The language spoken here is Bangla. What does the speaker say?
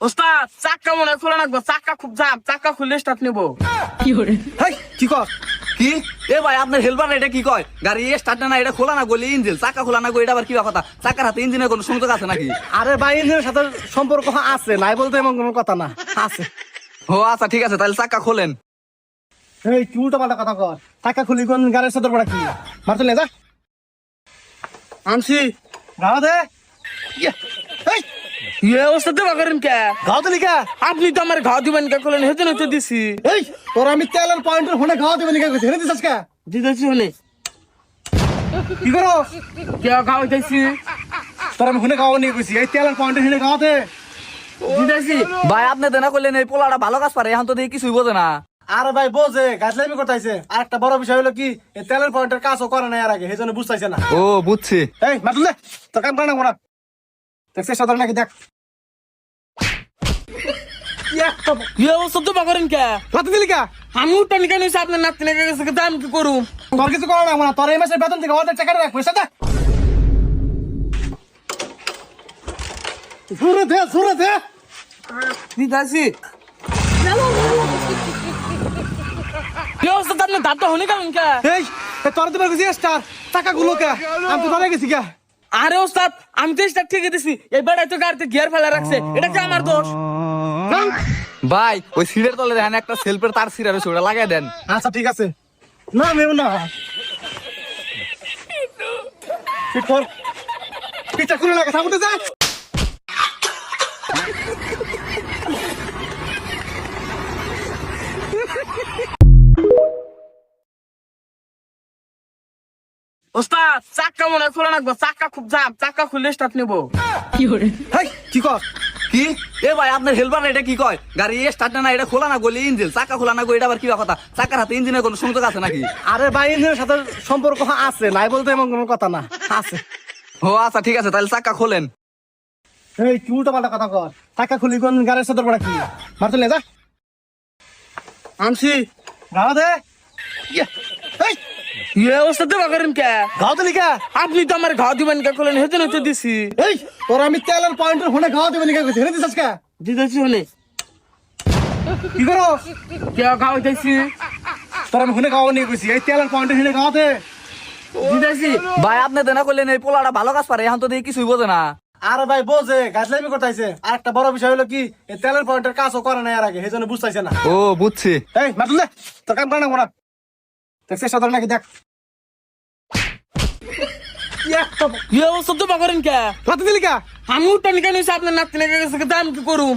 ওস্তাদ চাক্কা মনে হয় খোলা রাখবো, চাক্কা খুব জাম, চাক্কা খুললে স্টার্ট নেবো। হেই, কি কর কি এ ভাই আপনার হেল্পার এটা কি কয় গাড়ি স্টার্ট না এটা খোলা না গলি ইঞ্জিন চাকা খোলা না গো এটা আবার কি কথা চাকার হাতে ইঞ্জিনের কোনো সংযোগ আছে নাকি? আরে ভাই ইঞ্জিনের সাথে সম্পর্ক আছে, নাই বলতে এমন কোনো কথা না, আছে। ও আচ্ছা ঠিক আছে তাহলে চাকা খোলেন। এই কি উল্টো পাল্টা কথা কর, টাকা খুলি কোন গাড়ির সাথে পড়া কি মারতে লে যা আনছি গাও দে এই ওস্তাদ দেবা করেন কে? গাও তো লিখা আপনি তো আমার ঘাও দিবেন কে? করলেন হেতু নতে দিছি। এই তোর আমি তেলের পয়েন্টের ফোনে গাও দেবে লিখা কইছি হেনে দিছস কা দিতেছি হলে কি করো কে ঘাও দিতেছি? তোর আমি ফোনে গাও নিয়ে কইছি এই তেলের পয়েন্টের হেনে গাও দে দিতেছি। ভাই আপনি দেনা করলেন এই পোলাটা ভালো কাজ পারে এখন তো দেখি কিছুই বোঝে না। আরে ভাই বোঝে গাছলামি করতেছে, আর একটা বড় বিষয় হলো কি এই তেলের পয়েন্টের কাজও করে না এর আগে, সেই জন্য বুঝতেছে না। ও বুঝছি। এই মারলে তোর কাম করে না কোনা দেখছিস সাধারণ নাকি দেখ ওস্তাদ দেবা করেন কে? কত দিলি কা আমি উঠটা নিকে নিয়েছি আপনার নাতি লেগে গেছে, কিন্তু আমি কি করুম? তোর কিছু করা না তোর এই মাসের বেতন থেকে ওদের টাকা রাখ পয়সা দে সুরে দে দিতেছি। ওস্তাদ আপনার দাঁতটা হনে গেলেন কে? এই তোর তো বেরগেছি স্টার টাকা গুলো কে আমি তো ধরে গেছি কে আরে ওস্তাদ আমি তো স্টার্ট ঠিক দিছি, এই বেড়াই তো গাড়িতে গিয়ার ফেলা রাখছে, এটা কি আমার দোষ? ভাই ওই সিটের তলে দেখেন একটা সেলফের তার সিরা রয়েছে ওটা লাগাই দেন। আচ্ছা ঠিক আছে না মেও না ঠিক কর পিঠা খুলে লাগা সামনে যা ওস্তাদ চাক্কা মনে হয় খোলা রাখবো, চাক্কা খুব জাম, চাক্কা খুললে স্টার্ট নেবো। হেই কি কর কি এ ভাই আপনার হেল্পার এটা কি কয় গাড়ি স্টার্ট না এটা খোলা না গলি ইঞ্জিন চাকা খোলা না গো এটা আবার কি কথা চাকার হাতে ইঞ্জিনের কোনো সংযোগ আছে নাকি? আরে ভাই ইঞ্জিনের সাথে সম্পর্ক আছে, নাই বলতে এমন কোনো কথা না, আছে। ও আচ্ছা ঠিক আছে তাহলে চাকা খোলেন। এই কি উল্টো পাল্টা কথা কর, টাকা খুলি কোন গাড়ির সাথে পড়া কি মারতে লে যা আনছি গাও দে এই ওস্তাদ দেবা করেন কে? গাও তো লিখা আপনি তো আমার ঘাও দিবেন কে? করলেন হেতু নতে দিছি। এই তোর আমি তেলের পয়েন্টের ফোনে গাও দেবে লিখা কইছি হেনে দিছস কা দিতেছি হলে কি করো কে ঘাও দিতেছি? তোর আমি ফোনে গাও নিয়ে কইছি এই তেলের পয়েন্টের হেনে গাও দে দিতেছি। ভাই আপনি দেনা করলেন এই পোলাটা ভালো কাজ পারে এখন তো দেখি কিছুই বোঝে না। আরে ভাই বোঝে গাছলামি করতেছে, আর একটা বড় বিষয় হলো কি এই তেলের পয়েন্টের কাজও করে না এর আগে, সেই জন্য বুঝতেছে না। ও বুঝছি। এই মারলে তোর কাম করে না কোনা দেখছিস সাধারণ নাকি দেখ ওস্তাদ দেবা করেন কে? কত দিলি কা আমি উঠটা নিকে নিয়েছি আপনার নাতি লেগে গেছে, কিন্তু আমি কি করুম?